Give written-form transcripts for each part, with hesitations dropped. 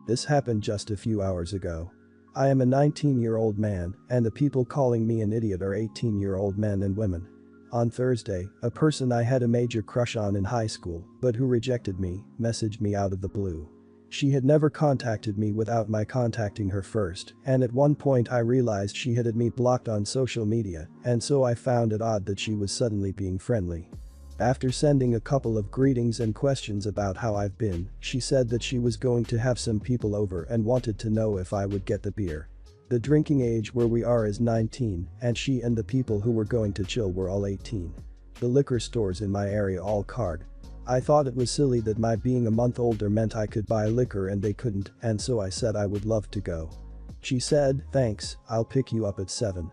This happened just a few hours ago. I am a 19-year-old man, and the people calling me an idiot are 18-year-old men and women. On Thursday, a person I had a major crush on in high school, but who rejected me, messaged me out of the blue. She had never contacted me without my contacting her first, and at one point I realized she had me blocked on social media, and so I found it odd that she was suddenly being friendly. After sending a couple of greetings and questions about how I've been, she said that she was going to have some people over and wanted to know if I would get the beer. The drinking age where we are is 19, and she and the people who were going to chill were all 18. The liquor stores in my area all card. I thought it was silly that my being a month older meant I could buy liquor and they couldn't, and so I said I would love to go. She said, "Thanks, I'll pick you up at 7.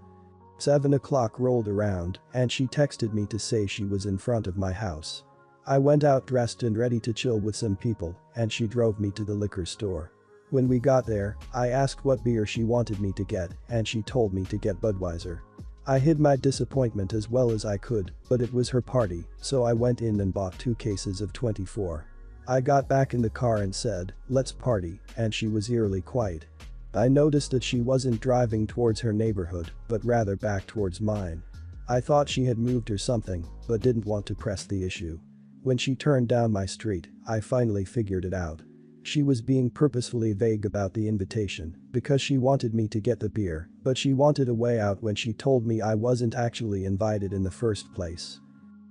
7 o'clock rolled around, and she texted me to say she was in front of my house. I went out dressed and ready to chill with some people, and she drove me to the liquor store. When we got there, I asked what beer she wanted me to get, and she told me to get Budweiser. I hid my disappointment as well as I could, but it was her party, so I went in and bought 2 cases of 24. I got back in the car and said, "Let's party," and she was eerily quiet. I noticed that she wasn't driving towards her neighborhood, but rather back towards mine. I thought she had moved or something, but didn't want to press the issue. When she turned down my street, I finally figured it out. She was being purposefully vague about the invitation because she wanted me to get the beer, but she wanted a way out when she told me I wasn't actually invited in the first place.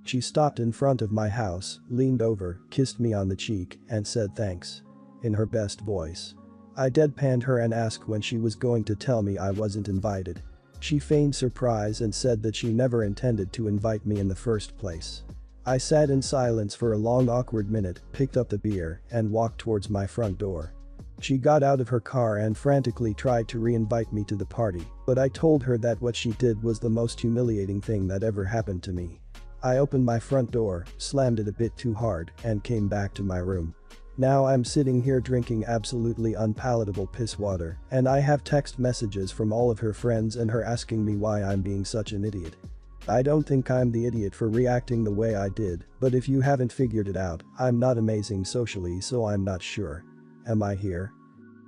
She stopped in front of my house, leaned over, kissed me on the cheek, and said thanks. In her best voice. I deadpanned her and asked when she was going to tell me I wasn't invited. She feigned surprise and said that she never intended to invite me in the first place. I sat in silence for a long awkward minute, picked up the beer, and walked towards my front door. She got out of her car and frantically tried to re-invite me to the party, but I told her that what she did was the most humiliating thing that ever happened to me. I opened my front door, slammed it a bit too hard, and came back to my room. Now I'm sitting here drinking absolutely unpalatable piss water, and I have text messages from all of her friends and her asking me why I'm being such an idiot. I don't think I'm the idiot for reacting the way I did, but if you haven't figured it out, I'm not amazing socially, so I'm not sure. Am I here?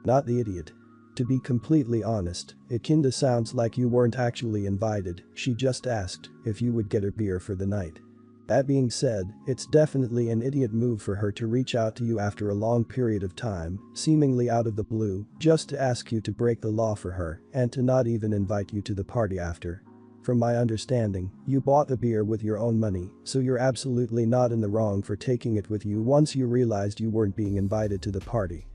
Not the idiot. To be completely honest, it kinda sounds like you weren't actually invited, she just asked if you would get her beer for the night. That being said, it's definitely an idiot move for her to reach out to you after a long period of time, seemingly out of the blue, just to ask you to break the law for her and to not even invite you to the party after. From my understanding, you bought the beer with your own money, so you're absolutely not in the wrong for taking it with you once you realized you weren't being invited to the party.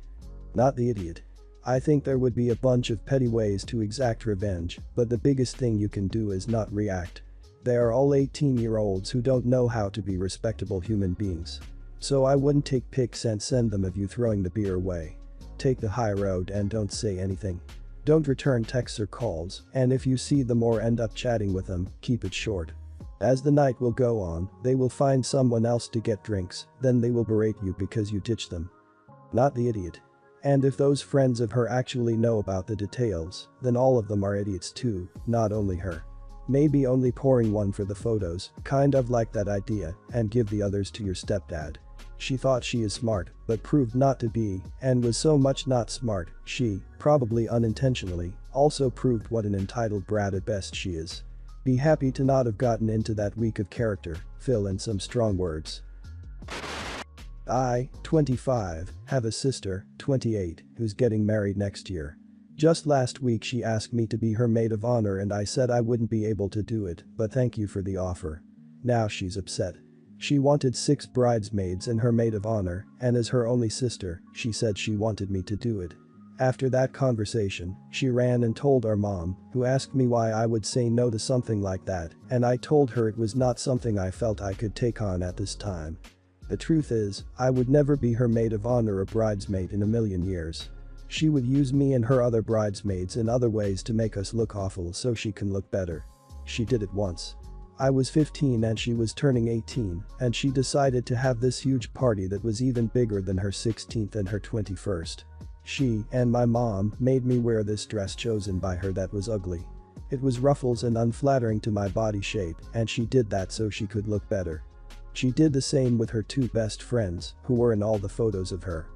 Not the idiot. I think there would be a bunch of petty ways to exact revenge, but the biggest thing you can do is not react. They are all 18-year-olds who don't know how to be respectable human beings. So I wouldn't take pics and send them of you throwing the beer away. Take the high road and don't say anything. Don't return texts or calls, and if you see them or end up chatting with them, keep it short. As the night will go on, they will find someone else to get drinks, then they will berate you because you ditched them. Not the idiot. And if those friends of her actually know about the details, then all of them are idiots too, not only her. Maybe only pouring one for the photos, kind of like that idea, and give the others to your stepdad. She thought she is smart, but proved not to be, and was so much not smart, she, probably unintentionally, also proved what an entitled brat at best she is. Be happy to not have gotten into that weak of character, fill in some strong words. I, 25, have a sister, 28, who's getting married next year. Just last week she asked me to be her maid of honor and I said I wouldn't be able to do it, but thank you for the offer. Now she's upset. She wanted 6 bridesmaids and her maid of honor, and as her only sister, she said she wanted me to do it. After that conversation, she ran and told our mom, who asked me why I would say no to something like that, and I told her it was not something I felt I could take on at this time. The truth is, I would never be her maid of honor or bridesmaid in a million years. She would use me and her other bridesmaids in other ways to make us look awful so she can look better. She did it once. I was 15 and she was turning 18, and she decided to have this huge party that was even bigger than her 16th and her 21st. She and my mom made me wear this dress chosen by her that was ugly. It was ruffles and unflattering to my body shape, and she did that so she could look better. She did the same with her 2 best friends, who were in all the photos of her.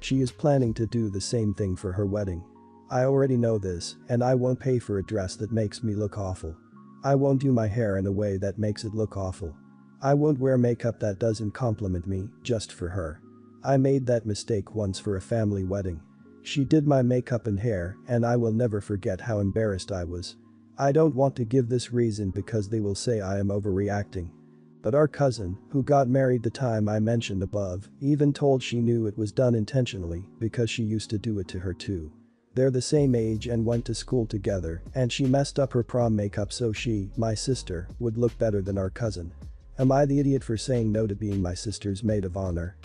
She is planning to do the same thing for her wedding. I already know this, and I won't pay for a dress that makes me look awful. I won't do my hair in a way that makes it look awful. I won't wear makeup that doesn't compliment me just for her. I made that mistake once for a family wedding. She did my makeup and hair, and I will never forget how embarrassed I was. I don't want to give this reason because they will say I am overreacting. But our cousin, who got married the time I mentioned above, even told she knew it was done intentionally because she used to do it to her too. They're the same age and went to school together, and she messed up her prom makeup so she, my sister, would look better than our cousin. Am I the idiot for saying no to being my sister's maid of honor?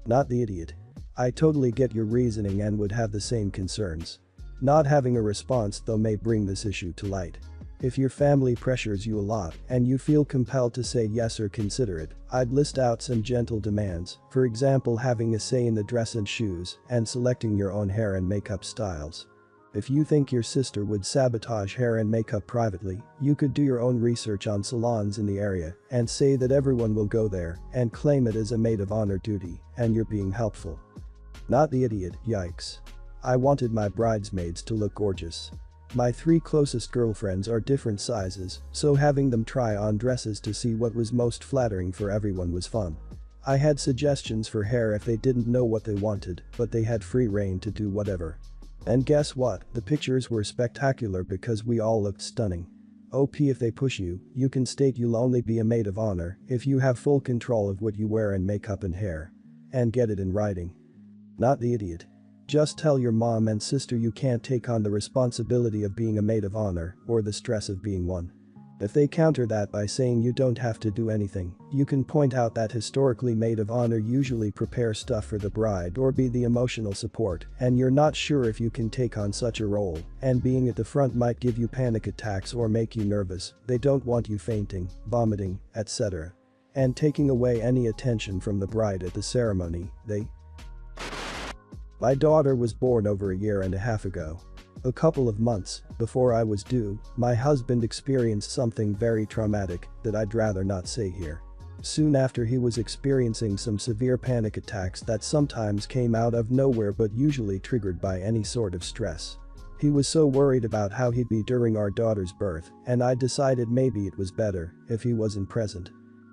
Not the idiot. I totally get your reasoning and would have the same concerns. Not having a response though may bring this issue to light. If your family pressures you a lot and you feel compelled to say yes or consider it, I'd list out some gentle demands, for example having a say in the dress and shoes and selecting your own hair and makeup styles. If you think your sister would sabotage hair and makeup privately, you could do your own research on salons in the area and say that everyone will go there and claim it as a maid of honor duty and you're being helpful. Not the idiot, yikes. I wanted my bridesmaids to look gorgeous. My 3 closest girlfriends are different sizes, so having them try on dresses to see what was most flattering for everyone was fun. I had suggestions for hair if they didn't know what they wanted, but they had free reign to do whatever. And guess what, the pictures were spectacular because we all looked stunning. OP if they push you, you can state you'll only be a maid of honor if you have full control of what you wear in makeup and hair. And get it in writing. Not the idiot. Just tell your mom and sister you can't take on the responsibility of being a maid of honor or the stress of being one. If they counter that by saying you don't have to do anything, you can point out that historically maid of honor usually prepare stuff for the bride or be the emotional support and you're not sure if you can take on such a role and being at the front might give you panic attacks or make you nervous, they don't want you fainting, vomiting, etc. And taking away any attention from the bride at the ceremony, My daughter was born over a year and a half ago. A couple of months before I was due, my husband experienced something very traumatic that I'd rather not say here. Soon after he was experiencing some severe panic attacks that sometimes came out of nowhere but usually triggered by any sort of stress. He was so worried about how he'd be during our daughter's birth, and I decided maybe it was better if he wasn't present.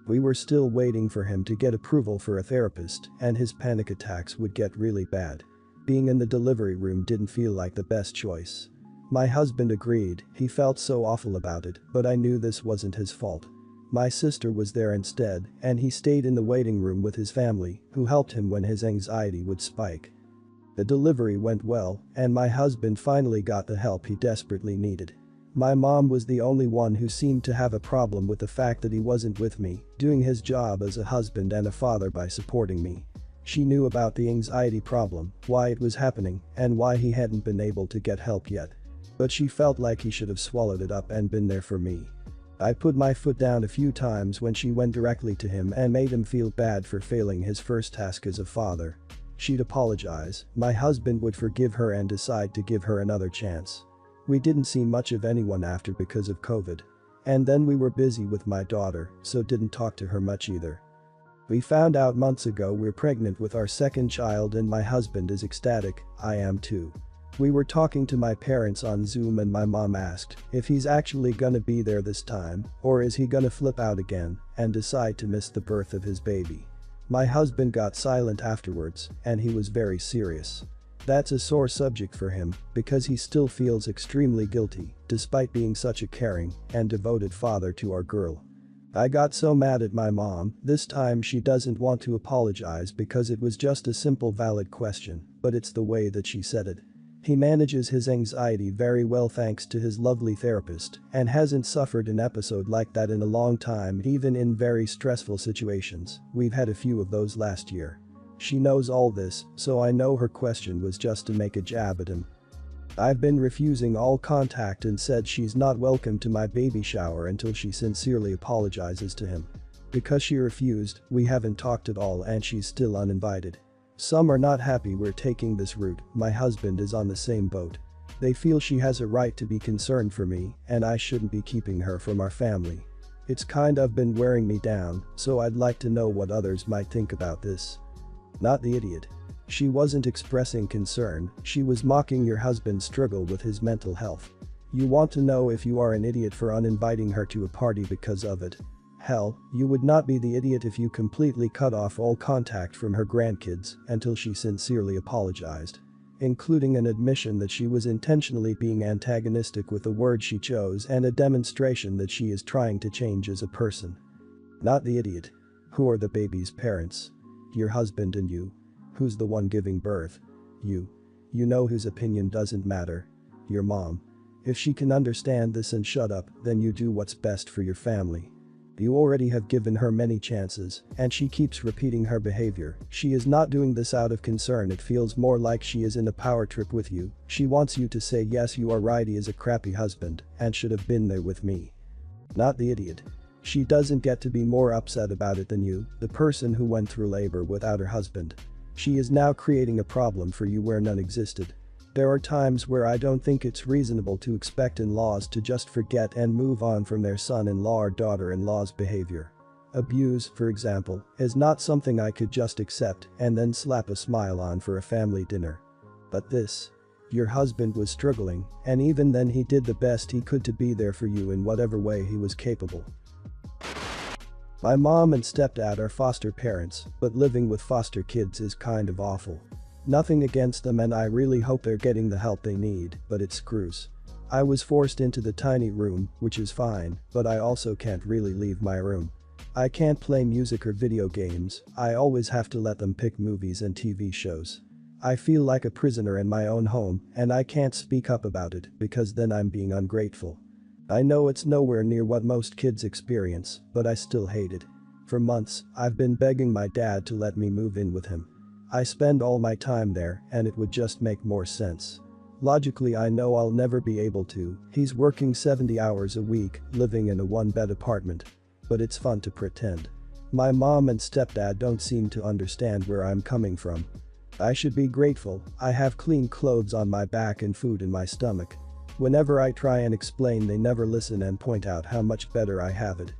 We were still waiting for him to get approval for a therapist, and his panic attacks would get really bad. Being in the delivery room didn't feel like the best choice. My husband agreed, he felt so awful about it, but I knew this wasn't his fault. My sister was there instead, and he stayed in the waiting room with his family, who helped him when his anxiety would spike. The delivery went well, and my husband finally got the help he desperately needed. My mom was the only one who seemed to have a problem with the fact that he wasn't with me, doing his job as a husband and a father by supporting me. She knew about the anxiety problem, why it was happening, and why he hadn't been able to get help yet. But she felt like he should have swallowed it up and been there for me. I put my foot down a few times when she went directly to him and made him feel bad for failing his first task as a father. She'd apologize, my husband would forgive her and decide to give her another chance. We didn't see much of anyone after because of COVID. And then we were busy with my daughter, so didn't talk to her much either. We found out months ago we're pregnant with our second child and my husband is ecstatic, I am too. We were talking to my parents on Zoom and my mom asked if he's actually gonna be there this time or is he gonna flip out again and decide to miss the birth of his baby. My husband got silent afterwards and he was very serious. That's a sore subject for him because he still feels extremely guilty despite being such a caring and devoted father to our girl. I got so mad at my mom, this time she doesn't want to apologize because it was just a simple valid question, but it's the way that she said it. He manages his anxiety very well thanks to his lovely therapist and hasn't suffered an episode like that in a long time even in very stressful situations, we've had a few of those last year. She knows all this, so I know her question was just to make a jab at him. I've been refusing all contact and said she's not welcome to my baby shower until she sincerely apologizes to him. Because she refused, we haven't talked at all and she's still uninvited. Some are not happy we're taking this route, my husband is on the same boat. They feel she has a right to be concerned for me and I shouldn't be keeping her from our family. It's kind of been wearing me down, so I'd like to know what others might think about this. Not the idiot. She wasn't expressing concern, she was mocking your husband's struggle with his mental health. You want to know if you are an idiot for uninviting her to a party because of it. Hell, you would not be the idiot if you completely cut off all contact from her grandkids until she sincerely apologized. Including an admission that she was intentionally being antagonistic with the word she chose and a demonstration that she is trying to change as a person. Not the idiot. Who are the baby's parents? Your husband and you. Who's the one giving birth? You. You know whose opinion doesn't matter. Your mom. If she can understand this and shut up, then you do what's best for your family. You already have given her many chances, and she keeps repeating her behavior. She is not doing this out of concern, it feels more like she is in a power trip with you. She wants you to say yes, you are right, he is a crappy husband and should have been there with me. Not the idiot. She doesn't get to be more upset about it than you, the person who went through labor without her husband. She is now creating a problem for you where none existed. There are times where I don't think it's reasonable to expect in-laws to just forget and move on from their son-in-law or daughter-in-law's behavior. Abuse, for example, is not something I could just accept and then slap a smile on for a family dinner. But this. Your husband was struggling, and even then he did the best he could to be there for you in whatever way he was capable. My mom and stepdad are foster parents, but living with foster kids is kind of awful. Nothing against them and I really hope they're getting the help they need, but it screws. I was forced into the tiny room, which is fine, but I also can't really leave my room. I can't play music or video games, I always have to let them pick movies and TV shows. I feel like a prisoner in my own home and I can't speak up about it because then I'm being ungrateful. I know it's nowhere near what most kids experience, but I still hate it. For months, I've been begging my dad to let me move in with him. I spend all my time there and it would just make more sense. Logically I know I'll never be able to, he's working 70 hours a week, living in a one-bed apartment. But it's fun to pretend. My mom and stepdad don't seem to understand where I'm coming from. I should be grateful, I have clean clothes on my back and food in my stomach. Whenever I try and explain they never listen and point out how much better I have it.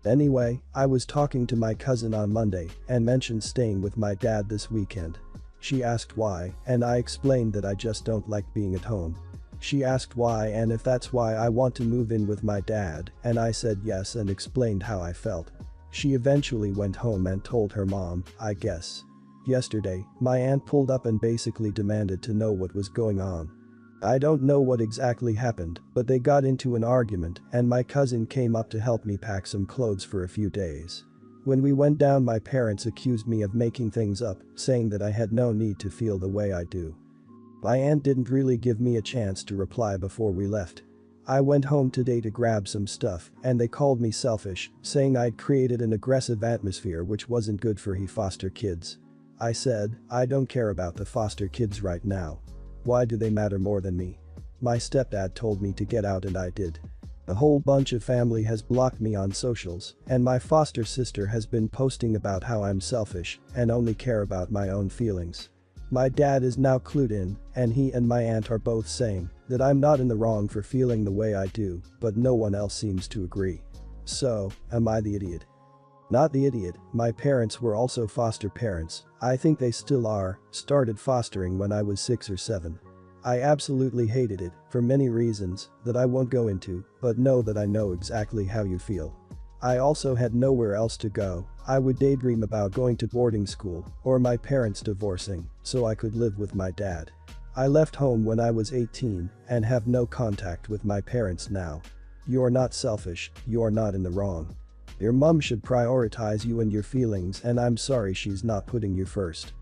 Anyway, I was talking to my cousin on Monday and mentioned staying with my dad this weekend. She asked why, and I explained that I just don't like being at home. She asked why and if that's why I want to move in with my dad, and I said yes and explained how I felt. She eventually went home and told her mom, I guess. Yesterday, my aunt pulled up and basically demanded to know what was going on. I don't know what exactly happened, but they got into an argument and my cousin came up to help me pack some clothes for a few days. When we went down, my parents accused me of making things up, saying that I had no need to feel the way I do. My aunt didn't really give me a chance to reply before we left. I went home today to grab some stuff and they called me selfish, saying I'd created an aggressive atmosphere which wasn't good for foster kids. I said, I don't care about the foster kids right now. Why do they matter more than me? My stepdad told me to get out and I did. A whole bunch of family has blocked me on socials and my foster sister has been posting about how I'm selfish and only care about my own feelings. My dad is now clued in and he and my aunt are both saying that I'm not in the wrong for feeling the way I do, but no one else seems to agree. So, am I the idiot? Not the idiot, my parents were also foster parents, I think they still are, started fostering when I was 6 or 7. I absolutely hated it, for many reasons that I won't go into, but know that I know exactly how you feel. I also had nowhere else to go, I would daydream about going to boarding school or my parents divorcing so I could live with my dad. I left home when I was 18 and have no contact with my parents now. You're not selfish, you're not in the wrong. Your mom should prioritize you and your feelings and I'm sorry she's not putting you first.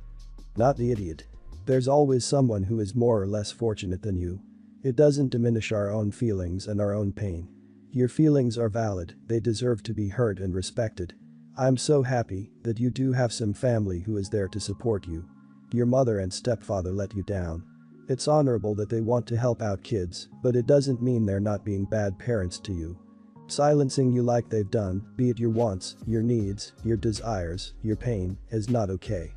Not the idiot. There's always someone who is more or less fortunate than you. It doesn't diminish our own feelings and our own pain. Your feelings are valid, they deserve to be heard and respected. I'm so happy that you do have some family who is there to support you. Your mother and stepfather let you down. It's honorable that they want to help out kids, but it doesn't mean they're not being bad parents to you. Silencing you like they've done, be it your wants, your needs, your desires, your pain, is not okay.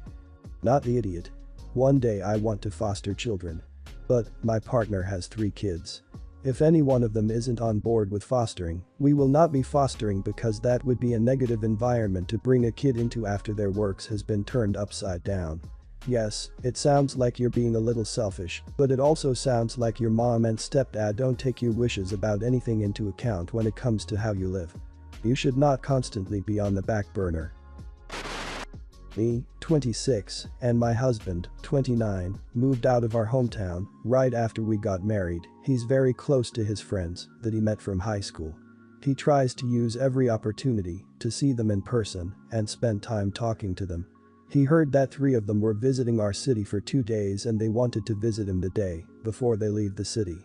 Not the idiot. One day I want to foster children. But my partner has 3 kids. If any one of them isn't on board with fostering, we will not be fostering because that would be a negative environment to bring a kid into after their works has been turned upside down. Yes, it sounds like you're being a little selfish, but it also sounds like your mom and stepdad don't take your wishes about anything into account when it comes to how you live. You should not constantly be on the back burner. Me, 26, and my husband, 29, moved out of our hometown right after we got married. He's very close to his friends that he met from high school. He tries to use every opportunity to see them in person and spend time talking to them. He heard that 3 of them were visiting our city for 2 days and they wanted to visit him the day before they leave the city.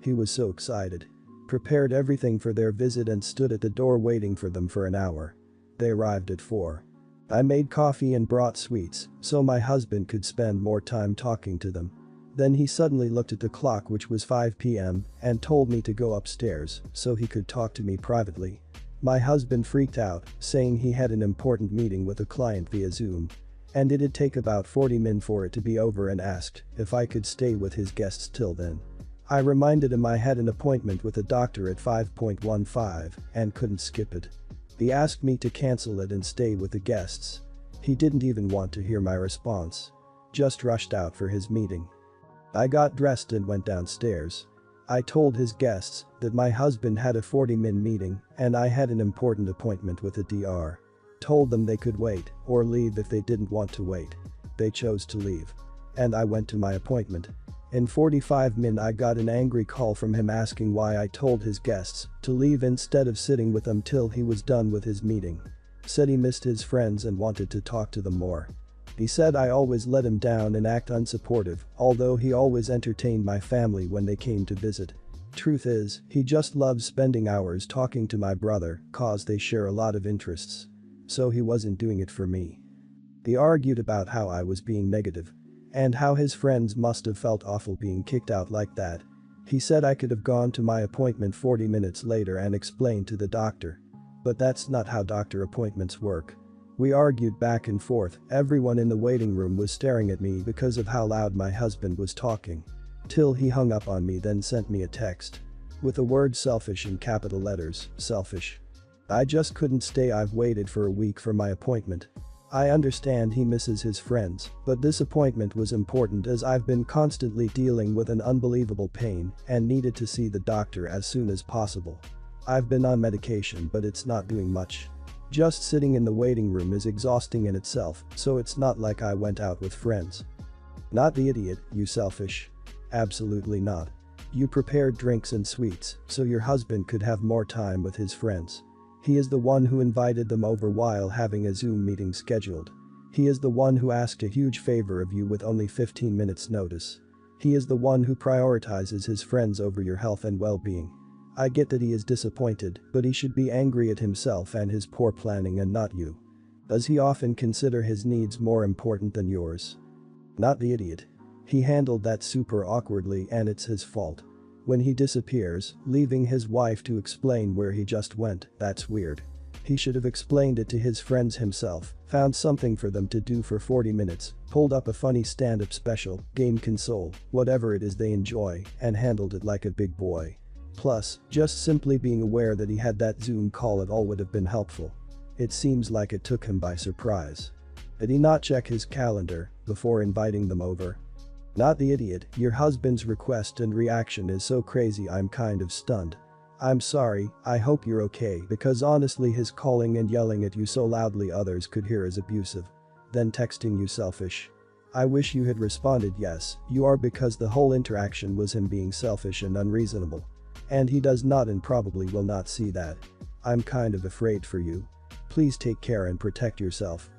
He was so excited. Prepared everything for their visit and stood at the door waiting for them for an hour. They arrived at 4. I made coffee and brought sweets so my husband could spend more time talking to them. Then he suddenly looked at the clock, which was 5 p.m, and told me to go upstairs so he could talk to me privately. My husband freaked out, saying he had an important meeting with a client via Zoom. And it'd take about 40 minutes for it to be over, and asked if I could stay with his guests till then. I reminded him I had an appointment with a doctor at 5:15 and couldn't skip it. He asked me to cancel it and stay with the guests. He didn't even want to hear my response. Just rushed out for his meeting. I got dressed and went downstairs. I told his guests that my husband had a 40-minute meeting and I had an important appointment with a DR. Told them they could wait or leave if they didn't want to wait. They chose to leave. And I went to my appointment. In 45 minutes I got an angry call from him asking why I told his guests to leave instead of sitting with them till he was done with his meeting. Said he missed his friends and wanted to talk to them more. He said I always let him down and act unsupportive, although he always entertained my family when they came to visit. Truth is, he just loves spending hours talking to my brother cause they share a lot of interests. So he wasn't doing it for me. They argued about how I was being negative. And how his friends must have felt awful being kicked out like that. He said I could have gone to my appointment 40 minutes later and explained to the doctor. But that's not how doctor appointments work. We argued back and forth. Everyone in the waiting room was staring at me because of how loud my husband was talking. Till he hung up on me, then sent me a text. With the word selfish in capital letters, selfish. I just couldn't stay. I've waited for a week for my appointment. I understand he misses his friends, but this appointment was important as I've been constantly dealing with an unbelievable pain and needed to see the doctor as soon as possible. I've been on medication, but it's not doing much. Just sitting in the waiting room is exhausting in itself, so it's not like I went out with friends. Not the idiot, you selfish. Absolutely not. You prepared drinks and sweets so your husband could have more time with his friends. He is the one who invited them over while having a Zoom meeting scheduled. He is the one who asked a huge favor of you with only 15 minutes notice. He is the one who prioritizes his friends over your health and well-being. I get that he is disappointed, but he should be angry at himself and his poor planning and not you. Does he often consider his needs more important than yours? Not the idiot. He handled that super awkwardly and it's his fault. When he disappears, leaving his wife to explain where he just went, that's weird. He should have explained it to his friends himself, found something for them to do for 40 minutes, pulled up a funny stand-up special, game console, whatever it is they enjoy, and handled it like a big boy. Plus, just simply being aware that he had that Zoom call at all would have been helpful. It seems like it took him by surprise. Did he not check his calendar before inviting them over? Not the idiot, your husband's request and reaction is so crazy I'm kind of stunned. I'm sorry, I hope you're okay, because honestly his calling and yelling at you so loudly others could hear is abusive. Then texting you selfish. I wish you had responded yes, you are, because the whole interaction was him being selfish and unreasonable. And he does not and probably will not see that. I'm kind of afraid for you. Please take care and protect yourself.